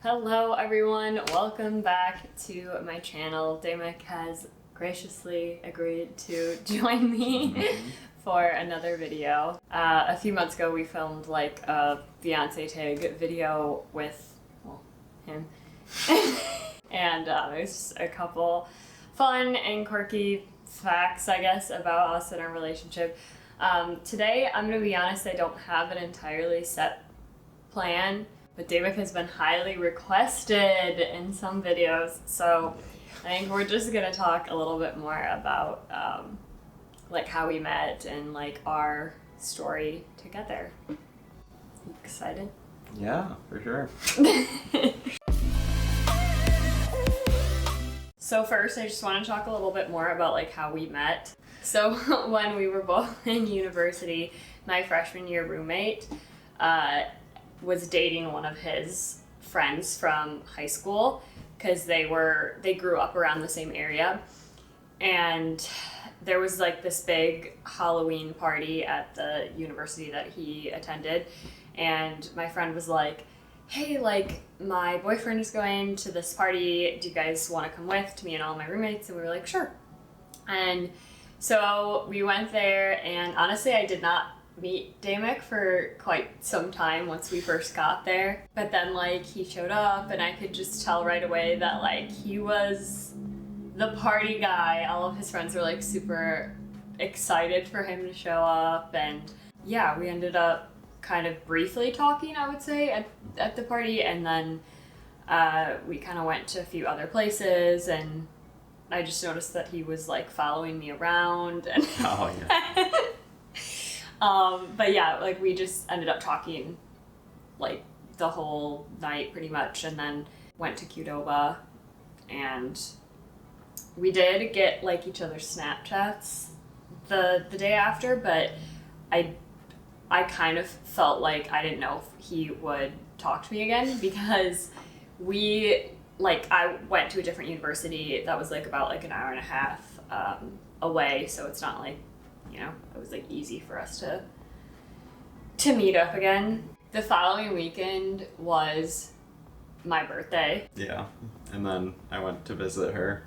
Hello everyone, welcome back to my channel. Damek has graciously agreed to join me for another video. A few months ago we filmed like a fiance tag video with, him. And there's a couple fun and quirky facts, I guess, about us and our relationship. Today, I'm gonna be honest, I don't have an entirely set plan. But David has been highly requested in some videos, so I think we're just gonna talk a little bit more about like how we met and like our story together. You excited? Yeah, for sure. So first, I just want to talk a little bit more about like how we met. So when we were both in university, my freshman year roommate was dating one of his friends from high school because they grew up around the same area, and there was like this big Halloween party at the university that he attended, and my friend was like, hey, like my boyfriend is going to this party, do you guys want to come with, to me and all my roommates? And we were like, sure. And so we went there, and honestly I did not meet Damek for quite some time once we first got there, but then like he showed up and I could just tell right away that like he was the party guy. All of his friends were like super excited for him to show up, and yeah, we ended up kind of briefly talking, I would say, at the party, and then we kind of went to a few other places, and I just noticed that he was like following me around, and Oh yeah. But yeah, like we just ended up talking like the whole night pretty much, and then went to Qdoba, and we did get like each other's Snapchats the day after, but I kind of felt like I didn't know if he would talk to me again, because I went to a different university that was like about like an hour and a half away, so it's not like, you know, it was like easy for us to meet up again. The following weekend was my birthday. Yeah, and then I went to visit her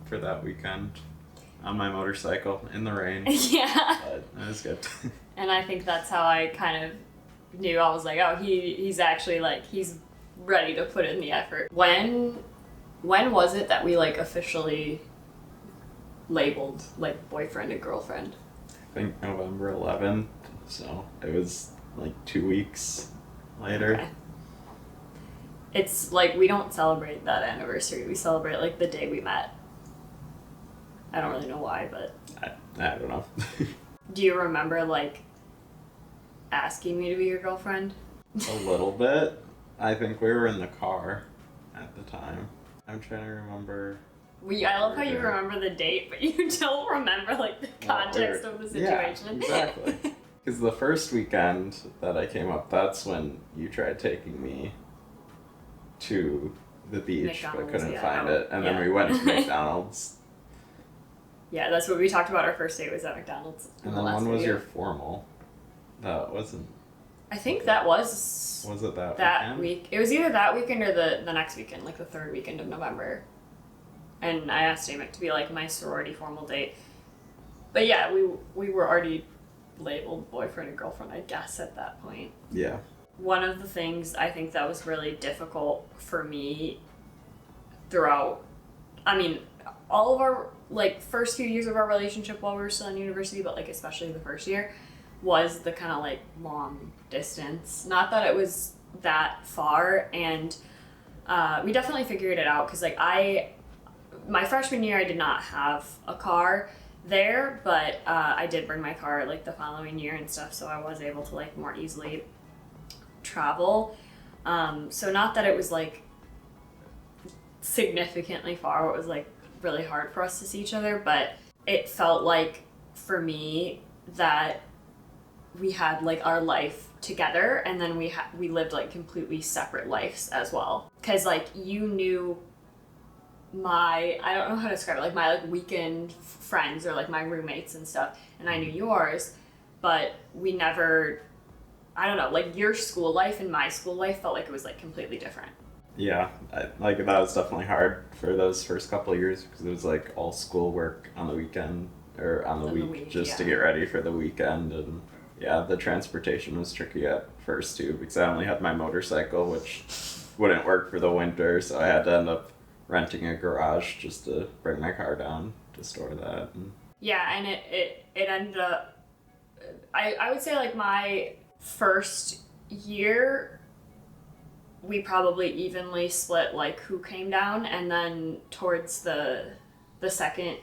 for that weekend on my motorcycle in the rain. Yeah. But it was good. And I think that's how I kind of knew. I was like, oh, he's actually like, he's ready to put in the effort. When was it that we like officially labeled like boyfriend and girlfriend? I think November 11th, so it was like 2 weeks later. Okay. It's like we don't celebrate that anniversary. We celebrate like the day we met. I don't really know why, but I don't know. do you remember like asking me to be your girlfriend? A little bit. I think we were in the car at the time. I'm trying to remember. I love how you remember the date, but you don't remember like the context of the situation. Yeah, exactly. Because the first weekend that I came up, that's when you tried taking me to the beach, but couldn't find it. And then we went to McDonald's. Yeah, that's what we talked about. Our first date was at McDonald's. And then when was your formal? That wasn't. I think that was. Was it that weekend? Week? It was either that weekend or the next weekend, like the third weekend of November. And I asked Damek to be like my sorority formal date. But yeah, we were already labeled boyfriend and girlfriend, I guess, at that point. Yeah. One of the things I think that was really difficult for me throughout, I mean, all of our like first few years of our relationship while we were still in university, but like especially the first year, was the kind of like long distance. Not that it was that far, and we definitely figured it out, because like my freshman year I did not have a car there, but I did bring my car like the following year and stuff, so I was able to like more easily travel. So not that it was like significantly far, it was like really hard for us to see each other, but it felt like for me that we had like our life together, and then we lived like completely separate lives as well, because like you knew I don't know how to describe it, like my like weekend friends or like my roommates and stuff, and I knew yours, but we never, I don't know, like your school life and my school life felt like it was like completely different. Yeah, like that was definitely hard for those first couple of years because it was like all schoolwork on the weekend or on the week just to get ready for the weekend. And yeah, the transportation was tricky at first too because I only had my motorcycle, which wouldn't work for the winter, so I had to end up renting a garage just to bring my car down to store that. And yeah, and it ended up, I would say like my first year we probably evenly split like who came down, and then towards the second,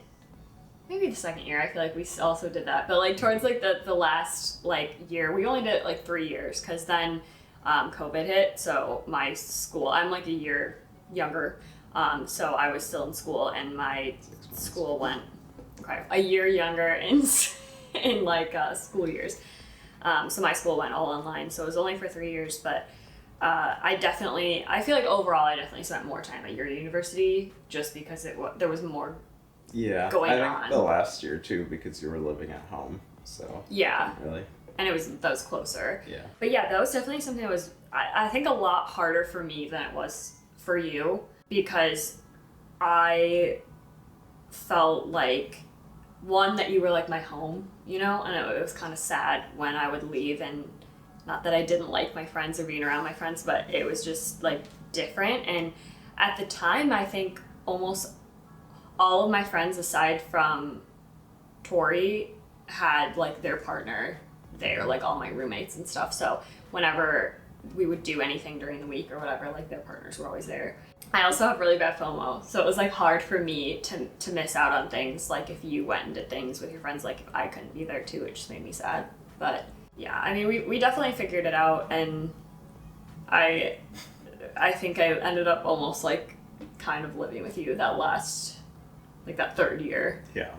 maybe the second year, I feel like we also did that, but like towards like the last like year, we only did it like 3 years because then COVID hit. So my school, I'm like a year younger, so I was still in school, and my school went a year younger in like school years. So my school went all online, so it was only for 3 years, but I feel like overall I definitely spent more time at your university just because there was more going on. I think the last year too because you were living at home, so yeah, really. And that was closer. Yeah. But yeah, that was definitely something that was I think a lot harder for me than it was for you because I felt like one that you were like my home, you know, and it was kind of sad when I would leave, and not that I didn't like my friends or being around my friends, but it was just like different. And at the time, I think almost all of my friends aside from Tori had like their partner there, like all my roommates and stuff. So whenever we would do anything during the week or whatever, like their partners were always there. I also have really bad FOMO, so it was like hard for me to miss out on things. Like if you went and did things with your friends, like if I couldn't be there too, it just made me sad. But yeah, I mean, we definitely figured it out, and I think I ended up almost like kind of living with you that third year. Yeah.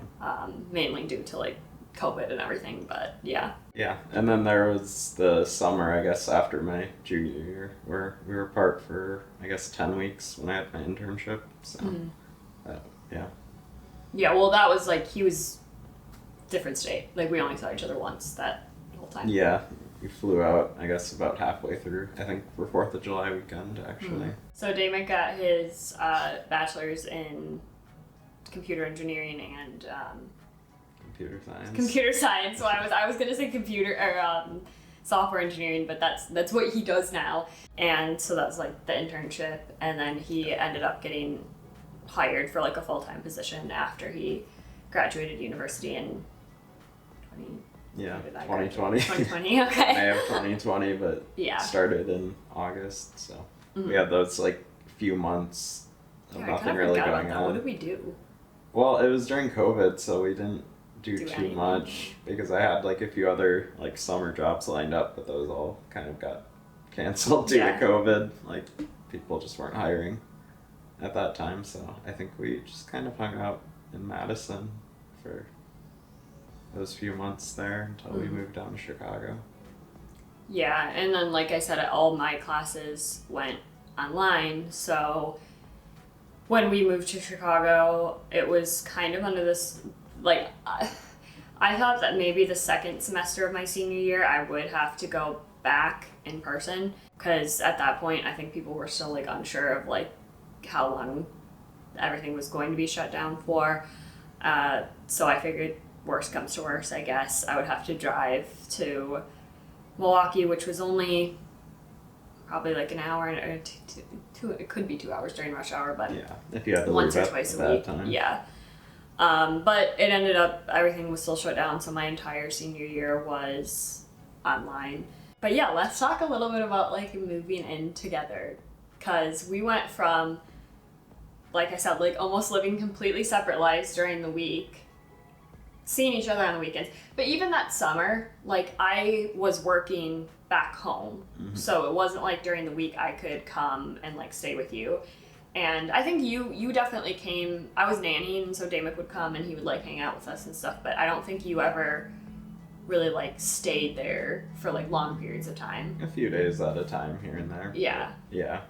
Mainly due to like COVID and everything, but yeah. Yeah, and then there was the summer, I guess, after my junior year, where we were apart for, I guess, 10 weeks when I had my internship, so, yeah. Yeah, well, that was, like, he was different state. Like, we only saw each other once that whole time. Yeah, we flew out, I guess, about halfway through, I think, for 4th of July weekend, actually. So Damon got his bachelor's in computer engineering and computer science. So I was gonna say computer or software engineering, but that's what he does now. And so that was like the internship, and then he ended up getting hired for like a full-time position after he graduated university in 2020. 2020, okay. I have 2020, but started in August, so we had those like few months of nothing really going on. What did we do? Well, it was during COVID, so we didn't do too much because I had like a few other like summer jobs lined up, but those all kind of got canceled due to COVID. Like people just weren't hiring at that time, so I think we just kind of hung out in Madison for those few months there until we moved down to Chicago. Yeah, and then like I said, all my classes went online, so when we moved to Chicago, it was kind of under this, like, I thought that maybe the second semester of my senior year, I would have to go back in person, because at that point, I think people were still, like, unsure of, like, how long everything was going to be shut down for. So I figured, worst comes to worst, I guess, I would have to drive to Milwaukee, which was only probably like an hour, or two, it could be 2 hours during rush hour, but yeah, if you had to once or twice a week. Time. Yeah. But it ended up, everything was still shut down, so my entire senior year was online. But yeah, let's talk a little bit about like moving in together, because we went from, like I said, like almost living completely separate lives during the week, seeing each other on the weekends. But even that summer, like I was working back home, so it wasn't like during the week I could come and like stay with you. And I think you definitely came. I was nannying, so Damick would come and he would like hang out with us and stuff, but I don't think you ever really like stayed there for like long periods of time. A few days at a time here and there. Yeah. Yeah.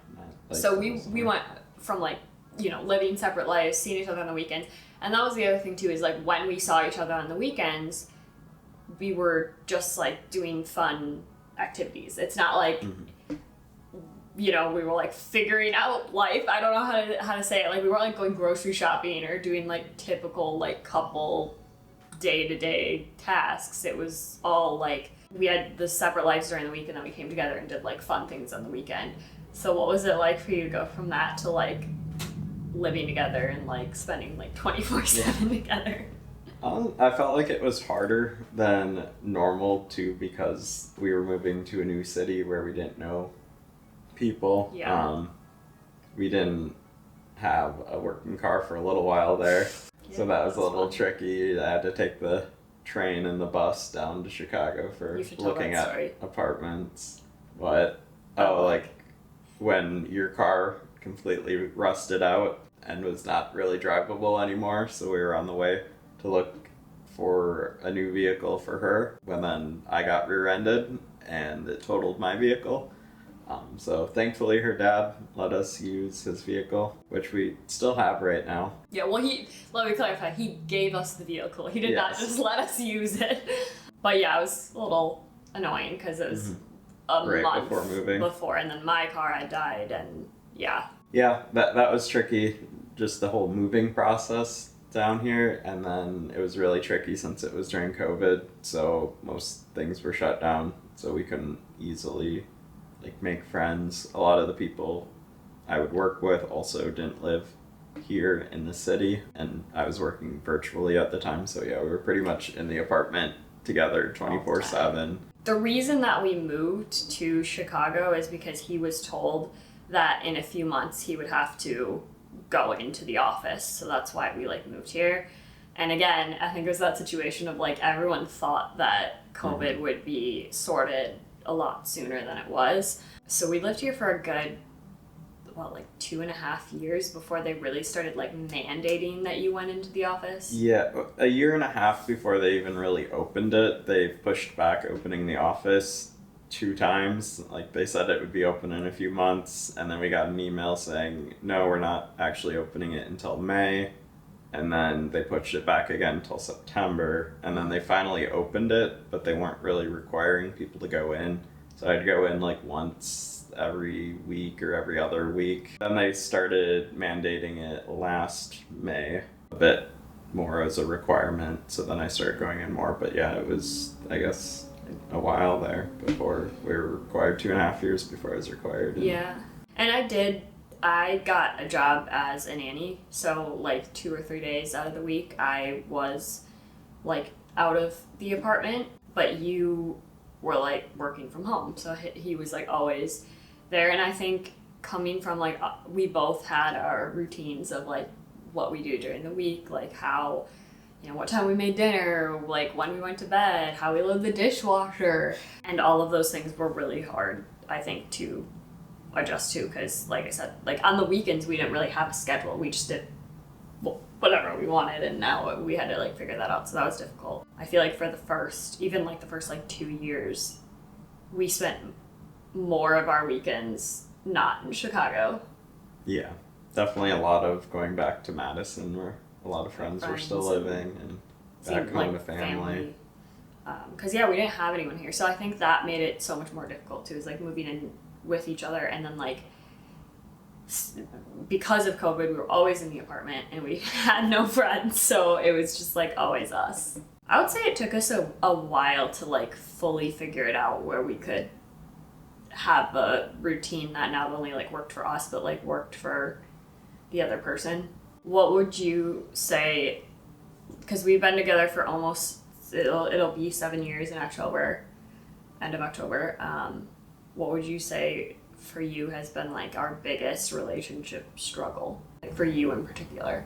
Like so we went from like, you know, living separate lives, seeing each other on the weekends. And that was the other thing too, is like when we saw each other on the weekends, we were just like doing fun activities. It's not like you know, we were like figuring out life. I don't know how to say it. Like we weren't like going grocery shopping or doing like typical like couple day-to-day tasks. It was all like we had the separate lives during the week and then we came together and did like fun things on the weekend. So what was it like for you to go from that to like living together and like spending like 24/7 together? I felt like it was harder than normal too because we were moving to a new city where we didn't know people. Yeah. We didn't have a working car for a little while there, so that was a little fun. tricky. I had to take the train and the bus down to Chicago for looking at apartments. What? Oh, like when your car completely rusted out and was not really drivable anymore, so we were on the way to look for a new vehicle for her when then I got rear-ended and it totaled my vehicle. So thankfully her dad let us use his vehicle, which we still have right now. Yeah, well let me clarify, he gave us the vehicle. He did not just let us use it. But yeah, it was a little annoying because it was a month before moving. And then my car had died and yeah. Yeah, that was tricky, just the whole moving process down here, and then it was really tricky since it was during COVID, so most things were shut down, so we couldn't easily like make friends. A lot of the people I would work with also didn't live here in the city, and I was working virtually at the time, so yeah, we were pretty much in the apartment together 24/7. The reason that we moved to Chicago is because he was told that in a few months he would have to go into the office, so that's why we like moved here. And again, I think it was that situation of like everyone thought that COVID would be sorted a lot sooner than it was. So we lived here for a good, like 2.5 years before they really started like mandating that you went into the office. Yeah, a year and a half before they even really opened it, they pushed back opening the office 2 times. Like they said it would be open in a few months, and then we got an email saying no, we're not actually opening it until May, and then they pushed it back again until September, and then they finally opened it, but they weren't really requiring people to go in, so I'd go in like once every week or every other week. Then they started mandating it last May a bit more as a requirement, so then I started going in more. But yeah, it was, I guess, a while there before we were required. 2.5 years before I was required. Yeah, and I got a job as a nanny, so like 2 or 3 days out of the week I was like out of the apartment, but you were like working from home, so he was like always there. And I think coming from like we both had our routines of like what we do during the week, like how, you know, what time we made dinner, like when we went to bed, how we load the dishwasher, and all of those things were really hard, I think, to adjust to, because like I said, like on the weekends we didn't really have a schedule, we just did whatever we wanted, and now we had to like figure that out, so that was difficult. I feel like for the first like 2 years we spent more of our weekends not in Chicago. Yeah, definitely a lot of going back to Madison where a lot of friends were still living, and back home to family. Because yeah, we didn't have anyone here, so I think that made it so much more difficult too, is like moving in with each other, and then like because of COVID we were always in the apartment and we had no friends, so it was just like always us. I would say it took us a while to like fully figure it out where we could have a routine that not only like worked for us but like worked for the other person. What would you say, because we've been together for almost, it'll be 7 years in October, end of October, what would you say for you has been like our biggest relationship struggle, like for you in particular?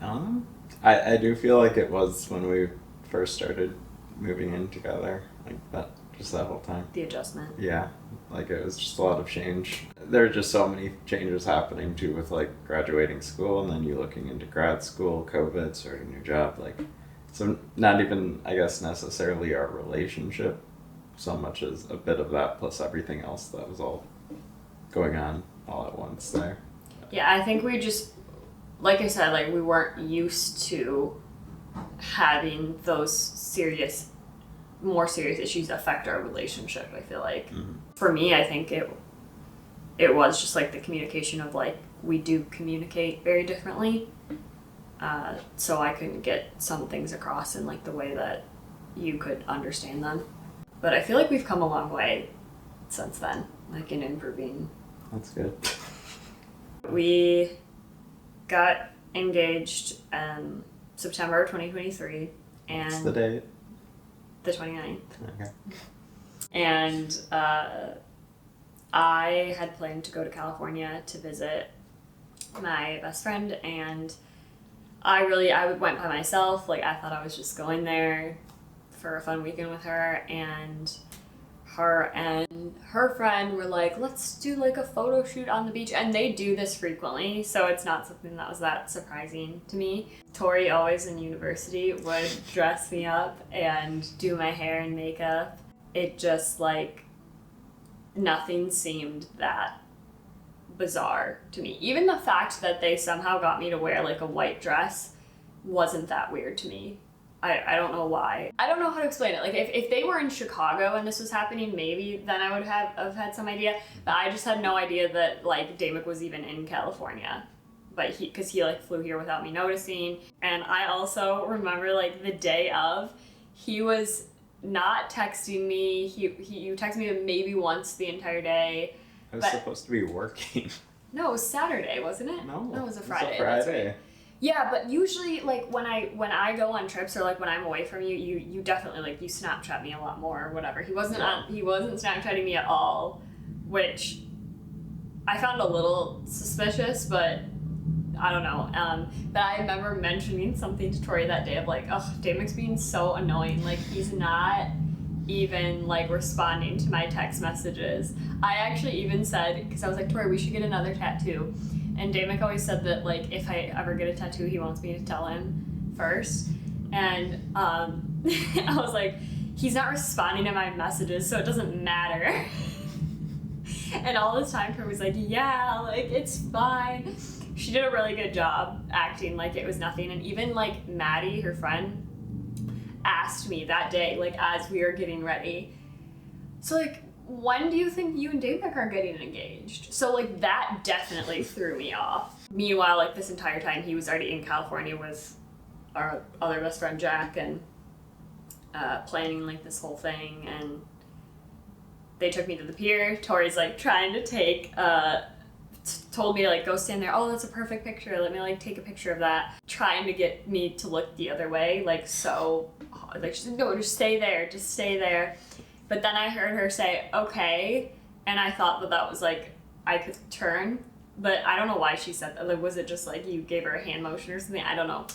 I do feel like it was when we first started moving in together, like that, just that whole time. The adjustment. Yeah, like it was just a lot of change. There were just so many changes happening too, with like graduating school and then you looking into grad school, COVID, starting a new job, like, so not even, I guess, necessarily our relationship so much as a bit of that plus everything else that was all going on all at once there. Yeah, I think we just, like I said, like we weren't used to having those more serious issues affect our relationship, I feel like. Mm-hmm. For me, I think it was just like the communication of like, we do communicate very differently. So I couldn't get some things across in like the way that you could understand them. But I feel like we've come a long way since then, like in improving. That's good. We got engaged in September 2023. And what's the date? The 29th. Okay. And I had planned to go to California to visit my best friend, and I went by myself. Like, I thought I was just going there for a fun weekend with her, and her friend were like, let's do like a photo shoot on the beach. And they do this frequently, so it's not something that was that surprising to me. Tori, always in university, would dress me up and do my hair and makeup. It just like, nothing seemed that bizarre to me. Even the fact that they somehow got me to wear like a white dress wasn't that weird to me. I don't know why. I don't know how to explain it. Like, if they were in Chicago and this was happening, maybe then I would have had some idea. But I just had no idea that, like, Damick was even in California. But because he, like, flew here without me noticing. And I also remember, like, the day of, he was not texting me. You texted me maybe once the entire day. I was supposed to be working. No, it was Saturday, wasn't it? No, it was a Friday. It was a Friday. Yeah, but usually, like, when I go on trips or, like, when I'm away from you, you definitely, like, you Snapchat me a lot more or whatever. He wasn't Snapchatting me at all, which I found a little suspicious, but I don't know. But I remember mentioning something to Tori that day of, like, oh, Damick's being so annoying. Like, he's not even, like, responding to my text messages. I actually even said, because I was like, Tori, we should get another tattoo. And Damick always said that, like, if I ever get a tattoo, he wants me to tell him first. And I was like, he's not responding to my messages, so it doesn't matter. And all this time, Tori was like, yeah, like, it's fine. She did a really good job acting like it was nothing. And even, like, Maddie, her friend, asked me that day, like, as we were getting ready, so, like, when do you think you and Damick are getting engaged? So, like, that definitely threw me off. Meanwhile, like, this entire time, he was already in California with our other best friend, Jack, and planning, like, this whole thing. And they took me to the pier. Tori's, like, trying to take, told me to, like, go stand there. Oh, that's a perfect picture. Let me, like, take a picture of that. Trying to get me to look the other way, like, so, like, she said, no, just stay there. Just stay there. But then I heard her say, okay, and I thought that was, like, I could turn, but I don't know why she said that. Like, was it just, like, you gave her a hand motion or something? I don't know.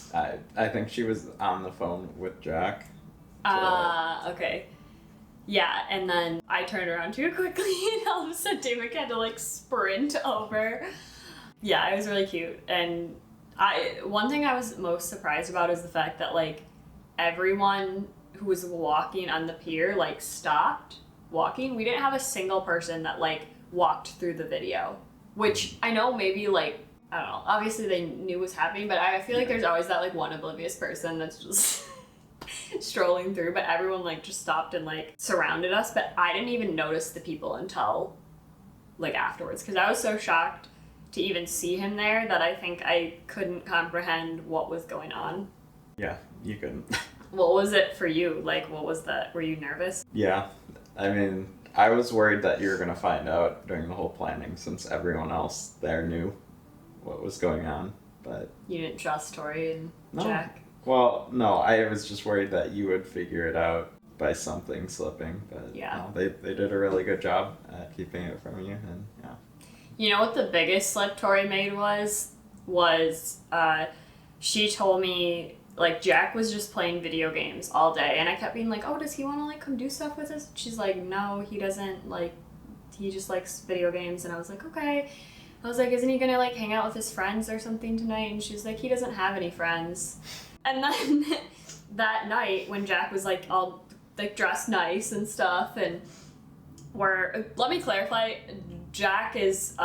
I think she was on the phone with Jack. Okay. Yeah, and then I turned around too quickly, and all of a sudden Damick had to, like, sprint over. Yeah, it was really cute. And one thing I was most surprised about is the fact that, like, everyone who was walking on the pier, like, stopped walking. We didn't have a single person that, like, walked through the video, which I know maybe, like, I don't know, obviously they knew was happening, but I feel like there's always that, like, one oblivious person that's just strolling through, but everyone, like, just stopped and, like, surrounded us. But I didn't even notice the people until, like, afterwards, because I was so shocked to even see him there that I think I couldn't comprehend what was going on. Yeah, you couldn't. What was it for you? Like, what was that? Were you nervous? Yeah. I mean, I was worried that you were going to find out during the whole planning, since everyone else there knew what was going on, but... You didn't trust Tori and Jack? Well, no, I was just worried that you would figure it out by something slipping, but yeah. No, they did a really good job at keeping it from you, and yeah. You know what the biggest slip Tori made was she told me, like, Jack was just playing video games all day, and I kept being like, oh, does he want to, like, come do stuff with us? She's like, no, he doesn't, like, he just likes video games. And I was like, okay. I was like, isn't he gonna, like, hang out with his friends or something tonight? And she's like, he doesn't have any friends. And then that night, when Jack was, like, all, like, dressed nice and stuff, and let me clarify, Jack is,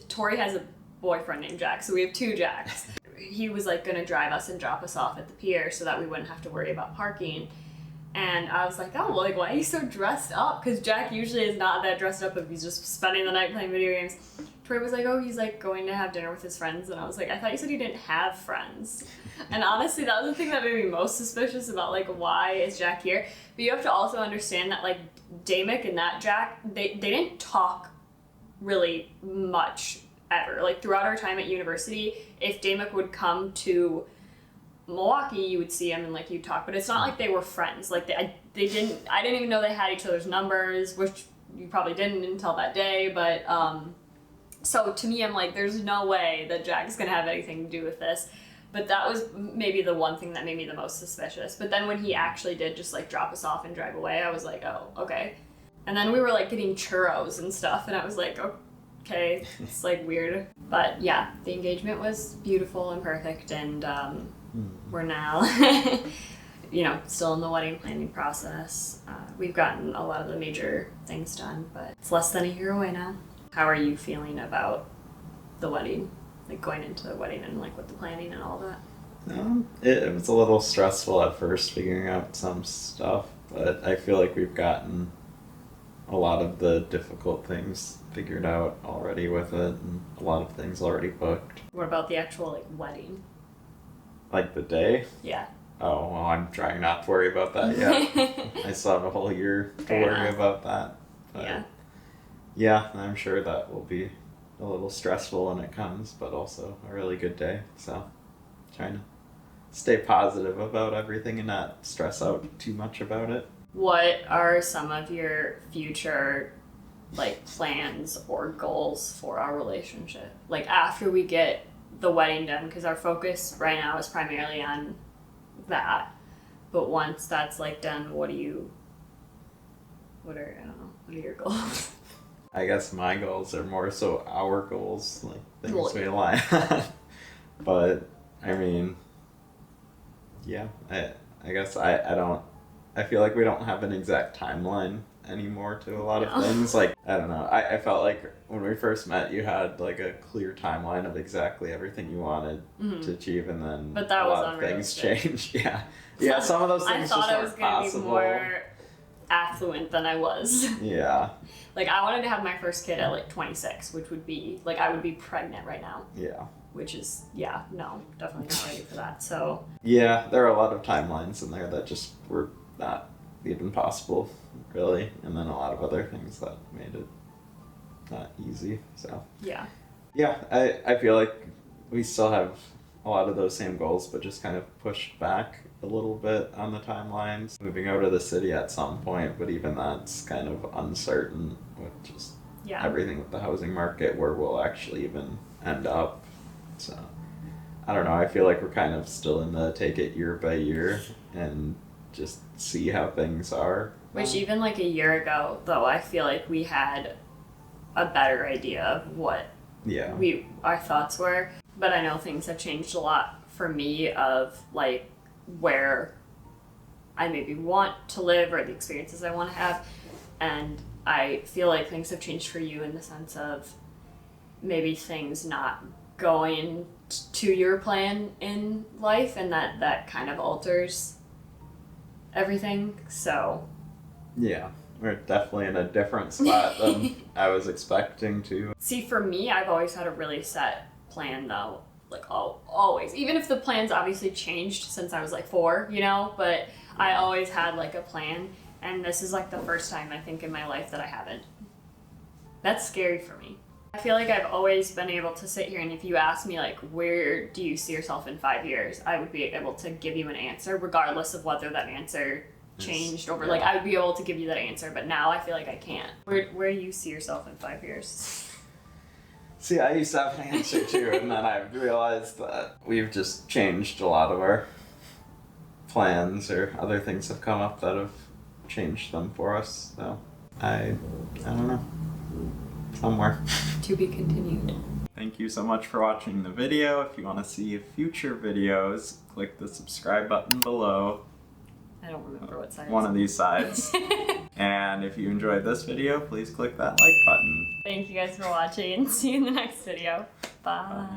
Tori has a boyfriend named Jack, so we have two Jacks. He was, like, gonna drive us and drop us off at the pier so that we wouldn't have to worry about parking. And I was like, oh, like, why are you so dressed up? Because Jack usually is not that dressed up if he's just spending the night playing video games. Troy was like, oh, he's like going to have dinner with his friends. And I was like, I thought you said he didn't have friends. And honestly, that was the thing that made me most suspicious about, like, why is Jack here? But you have to also understand that, like, Damick and that Jack, they didn't talk really much ever. Like, throughout our time at university, if Damick would come to Milwaukee, you would see him and, like, you'd talk. But it's not like they were friends. Like, I didn't even know they had each other's numbers, which you probably didn't until that day. But, so to me, I'm like, there's no way that Jack's gonna have anything to do with this. But that was maybe the one thing that made me the most suspicious. But then when he actually did just, like, drop us off and drive away, I was like, oh, okay. And then we were, like, getting churros and stuff, and I was like, okay, it's, like, weird. But yeah, the engagement was beautiful and perfect, and we're now, you know, still in the wedding planning process. We've gotten a lot of the major things done, but it's less than a year away now. How are you feeling about the wedding? Like, going into the wedding and, like, with the planning and all that? It was a little stressful at first figuring out some stuff, but I feel like we've gotten a lot of the difficult things figured out already with it, and a lot of things already booked. What about the actual, like, wedding? Like the day? Yeah. Oh, well, I'm trying not to worry about that yet. I still have a whole year to worry about that. But yeah, I'm sure that will be a little stressful when it comes, but also a really good day. So trying to stay positive about everything and not stress out too much about it. What are some of your future, like, plans or goals for our relationship? Like, after we get the wedding done, because our focus right now is primarily on that. But once that's, like, done, what are your goals? I guess my goals are more so our goals, like things we align on. But I mean, yeah, I guess I feel like we don't have an exact timeline anymore to a lot of things. Like, I don't know. I felt like when we first met, you had, like, a clear timeline of exactly everything you wanted to achieve, and then but that a was lot of things changed. Yeah, some of those things just weren't possible. I thought I was going to be more affluent than I was. Yeah. Like, I wanted to have my first kid at, like, 26, which would be, like, I would be pregnant right now. Yeah. Which is, no, definitely not ready for that, so. Yeah, there are a lot of timelines in there that just were not even possible, really. And then a lot of other things that made it not easy, so. Yeah. Yeah, I feel like we still have a lot of those same goals, but just kind of pushed back a little bit on the timelines. Moving out of the city at some point, but even that's kind of uncertain with just everything with the housing market, where we'll actually even end up. So, I don't know, I feel like we're kind of still in the take it year by year and just see how things are. Which even, like, a year ago, though, I feel like we had a better idea of what our thoughts were. But I know things have changed a lot for me of, like, where I maybe want to live or the experiences I want to have. And I feel like things have changed for you in the sense of maybe things not going to your plan in life, and that kind of alters everything. So yeah, we're definitely in a different spot than I was expecting to. See, for me, I've always had a really set plan, though. Like, always. Even if the plan's obviously changed since I was, like, 4, you know? But I always had, like, a plan. And this is, like, the first time, I think, in my life that I haven't. That's scary for me. I feel like I've always been able to sit here, and if you ask me, like, where do you see yourself in 5 years? I would be able to give you an answer, regardless of whether that answer changed over. Like, I would be able to give you that answer, but now I feel like I can't. Where do you see yourself in 5 years? See, I used to have an answer too, and then I realized that we've just changed a lot of our plans, or other things have come up that have changed them for us. So I don't know. Somewhere. To be continued. Thank you so much for watching the video. If you want to see future videos, click the subscribe button below. I don't remember what side. One of these sides. And if you enjoyed this video, please click that like button. Thank you guys for watching. See you in the next video. Bye.